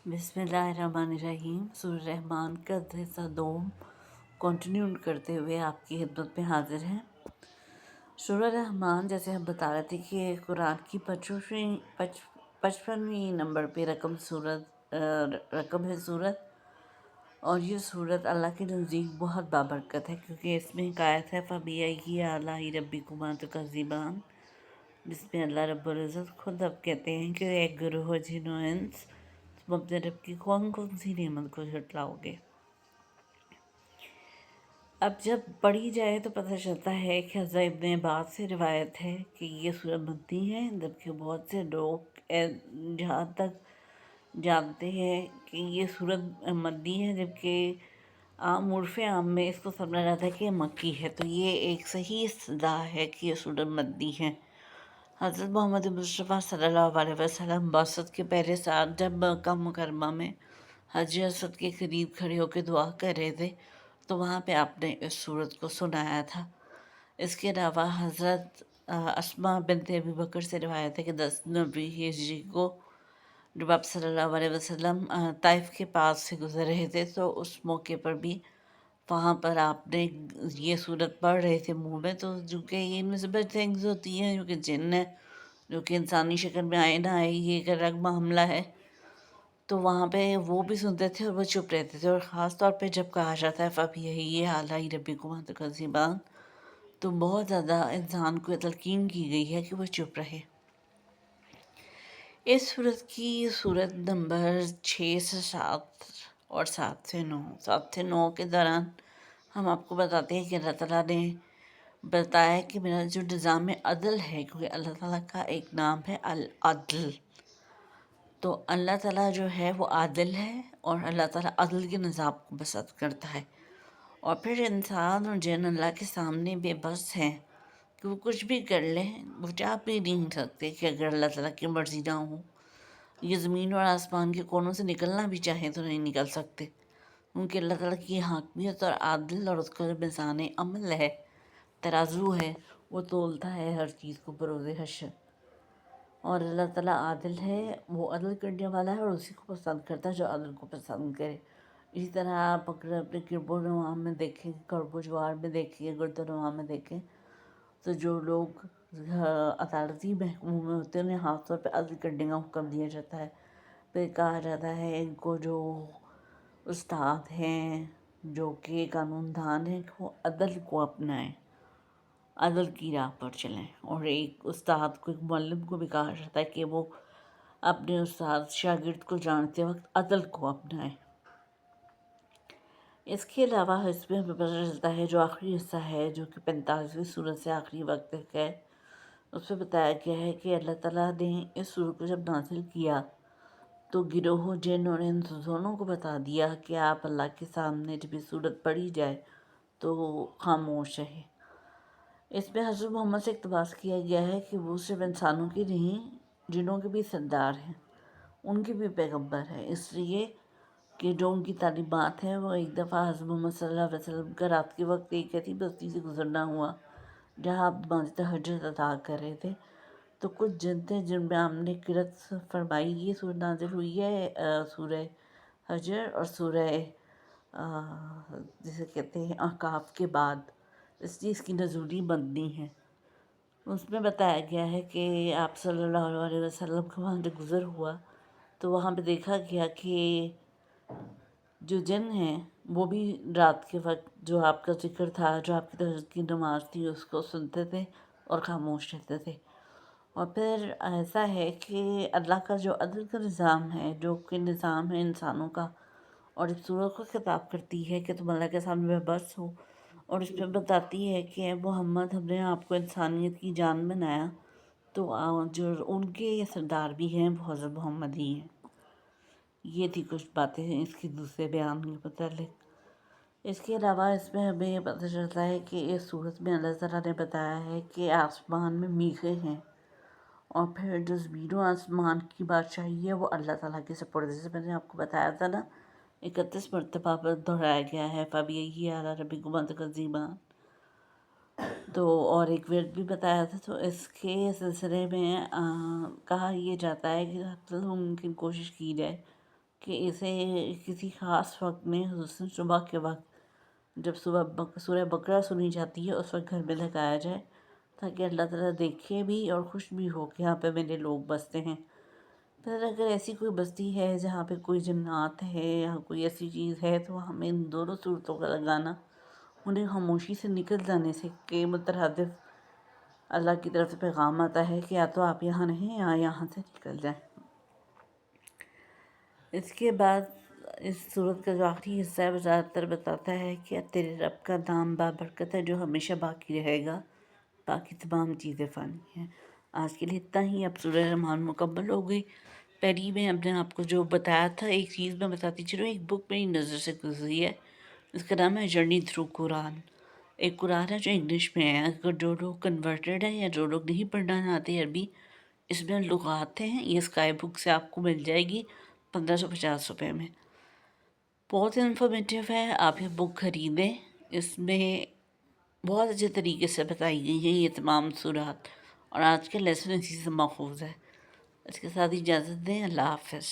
बिस्मिल्लाहिर्रहमानिर्रहीम। सूरह रहमान का हिस्सा दोम कंटिन्यू करते हुए आपकी खिदमत में हाजिर हैं। सूरह रहमान जैसे हम बता रहे थे कि कुरान की 55वीं नंबर पे रकम है सूरत, और ये सूरत अल्लाह के नज़दीक बहुत बाबरकत है क्योंकि इसमें एक आयत है फ़बिअय्यि आलाइ रब्बिकुमा तुकज़्ज़िबान, जिसमें अल्लाह रब्बुल इज़्ज़त खुद अब कहते हैं कि एक गिरोह जिन और इंस, तुम अपने रब की कौन कौन सी नेमत को झुटलाओगे। अब जब पढ़ी जाए तो पता चलता है कि हज़रत इब्न अब्बास से रिवायत है कि ये सूरत मक्की है, जबकि बहुत से लोग जहाँ तक जानते हैं कि ये सूरत मक्की है, जबकि आम उर्फ़ आम में इसको समझा जाता है कि मक्की है। तो ये एक सही इस्तिलाह है कि ये सूरत मक्की है। हज़रत मोहम्मद मुस्तफ़ा सल्लल्लाहु अलैहि वसल्लम बरसत के पहले साल जब मक्का मुकर्रमा में हज असद के करीब खड़े होकर दुआ कर रहे थे तो वहाँ पे आपने इस सूरत को सुनाया था। इसके अलावा हज़रत अस्मा बिन्त अबी बकर से रिवायत है कि 10 नबी हिजरी को जब आप सल्लल्लाहु अलैहि वसल्लम ताइफ के पास से गुज़र रहे थे तो उस मौके पर भी वहाँ पर आपने ये सूरत पढ़ रहे थे मुँह में। तो चूँकि ये इनविजिबल थिंग्स होती हैं, जो कि जिन्न है, जो कि इंसानी शक्ल में आए ना आए, ये एक अलग मामला है। तो वहाँ पे वो भी सुनते थे और वो चुप रहते थे। और ख़ास तौर पे जब कहा जाता है फ़बिअय्यि आलाइ रब्बिकुमा तुकज़्ज़िबान, तो बहुत ज़्यादा इंसान को तलक़ीन की गई है कि वो चुप रहे। इस सूरत नंबर 6 से 7 और 7 से 9 के दौरान हम आपको बताते हैं कि अल्लाह ताला ने बताया कि मेरा जो निज़ाम अदल है, क्योंकि अल्लाह ताला का एक नाम है अल अदल, तो अल्लाह ताला जो है वो आदिल है और अल्लाह ताला अदल के निज़ाम को पसंद करता है। और फिर इंसान और जिन अल्लाह के सामने बेबस हैं कि वो कुछ भी कर लें, वो चाह भी नहीं सकते कि अगर अल्लाह ताला की मर्ज़ी ना हो, ये ज़मीन और आसमान के कोनों से निकलना भी चाहें तो नहीं निकल सकते, क्योंकि अल्लाह ताला की हाकिमियत और आदिल और उसका जो मिज़ान अमल है, तराजू है, वो तोलता है हर चीज़ को बरोज़े हश्र। और अल्लाह ताला आदिल है, वो अदल करने वाला है और उसी को पसंद करता है जो अदल को पसंद करे। इसी तरह आप अगर अपने किरबो नवा में देखें, करबो जवार में देखें, गुर्दो नवा में देखें, तो जो लोग अदालती महकमों में होते हैं उन्हें ख़ास तौर पर अदल करने का हुक्म दिया जाता है। फिर कहा जाता है इनको जो उस्ताद हैं, जो कि कानूनदान हैं, वो अदल को अपनाएं, अदल की राह पर चलें। और एक उस्ताद को, एक मुअल्लिम को भी कहा जाता है कि वो अपने उस्ताद शागिर्द को जानते वक्त अदल को अपनाएं। इसके अलावा इसमें हमें पता चलता है जो आखिरी हिस्सा है, जो कि 45वीं सूरत से आखिरी वक्त तक है, उसमें बताया गया है कि अल्लाह ताला ने इस सूरत को जब नाजिल किया तो गिरोह जिन और इंस दोनों को बता दिया कि आप अल्लाह के सामने जब ये सूरत पढ़ी जाए तो खामोश रहे। इसमें हज़रत मोहम्मद से इक़्तिबास किया गया है कि वो सिर्फ इंसानों की नहीं, जिनों के भी सरदार हैं, उनके भी पैगंबर हैं, इसलिए कि जो उनकी तालीमात हैं वो एक दफ़ा हज़रत मोहम्मद सल्लल्लाहु अलैहि वसल्लम का रात के वक्त एक ऐसी बस्ती से गुजरना हुआ जहाँ आप नमाज़ तहज्जुद अदा कर रहे थे। तो कुछ जिन थे जिनमें हमने किरत फरमाई। ये सूरत नाज़िल हुई है सूरह हजर और सूरह जिसे कहते हैं अहकाफ के बाद, इसलिए इसकी नज़ूली मदनी है। उसमें बताया गया है कि आप सल्लल्लाहु अलैहि वसल्लम का वहाँ जब गुज़र हुआ तो वहाँ पे देखा गया कि जो जिन हैं वो भी रात के वक्त जो आपका ज़िक्र था, जो आपकी तहज्जुद की नमाज़ थी, उसको सुनते थे और खामोश रहते थे। और फिर ऐसा है कि अल्लाह का जो अदल का निज़ाम है, जो कि निज़ाम है इंसानों का, और इस सूरत को खिताब करती है कि तुम अल्लाह के सामने बेबस हो, और इसमें बताती है कि मोहम्मद, हमने आपको इंसानियत की जान बनाया, तो जो उनके ये सरदार भी हैं वो हज़रत मोहम्मद ही हैं। ये थी कुछ बातें हैं इसके दूसरे बयान के मुतालिक। इसके अलावा इसमें हमें ये पता चलता है कि इस सूरत में अल्लाह ताला ने बताया है कि आसमान में मीख़ें हैं, और फिर जो ज़मीन आसमान की बादशाही है वो अल्लाह ताला के सपुर्द है। जैसे मैंने आपको बताया था ना, 31 मरतबा पर दोहराया गया है फ़बिअय्यि आलाइ रब्बिकुमा तुकज़्ज़िबान। तो और एक वर्ड भी बताया था। तो इसके सिलसिले में कहा यह जाता है कि हर मुमकिन कोशिश की जाए کہ اسے کسی خاص وقت میں، خصوصاً صبح کے وقت، جب سورہ بقرہ سنی جاتی ہے اس وقت گھر میں لگایا جائے، تاکہ اللہ تعالیٰ دیکھے بھی اور خوش بھی ہو کہ یہاں پہ میرے لوگ بستے ہیں۔ پھر اگر ایسی کوئی بستی ہے جہاں پہ کوئی جنات ہے یا کوئی ایسی چیز ہے، تو ہمیں ان دونوں صورتوں کا لگانا انہیں خاموشی سے نکل جانے سے کے مترادف اللہ کی طرف سے پیغام آتا ہے کہ یا تو آپ یہاں نہیں یا یہاں سے نکل جائیں۔ اس کے بعد اس صورت کا جو آخری حصہ ہے وہ زیادہ تر بتاتا ہے کہ تیرے رب کا نام بابرکت ہے جو ہمیشہ باقی رہے گا، باقی تمام چیزیں فانی ہیں۔ آج کے لیے اتنا ہی، اب سورہ رحمان مکمل ہو گئی۔ پہلی میں اپنے آپ کو جو بتایا تھا، ایک چیز میں بتاتی چلوں، ایک بک میری نظر سے گزری ہے، اس کا نام ہے جرنی تھرو قرآن۔ ایک قرآن ہے جو انگلش میں ہے، اگر جو لوگ کنورٹڈ ہیں یا جو لوگ نہیں پڑھنا چاہتے عربی، اس میں لغات ہیں، یہ اسکائی بک سے آپ کو مل جائے گی 1550 روپے میں۔ بہت انفارمیٹیو ہے، آپ یہ بک خریدیں۔ اس میں بہت اچھے طریقے سے بتائی گئی ہیں یہ تمام سورات، اور آج کا لیسن اسی سے ماخوذ ہے۔ اس کے ساتھ اجازت دیں، اللہ حافظ۔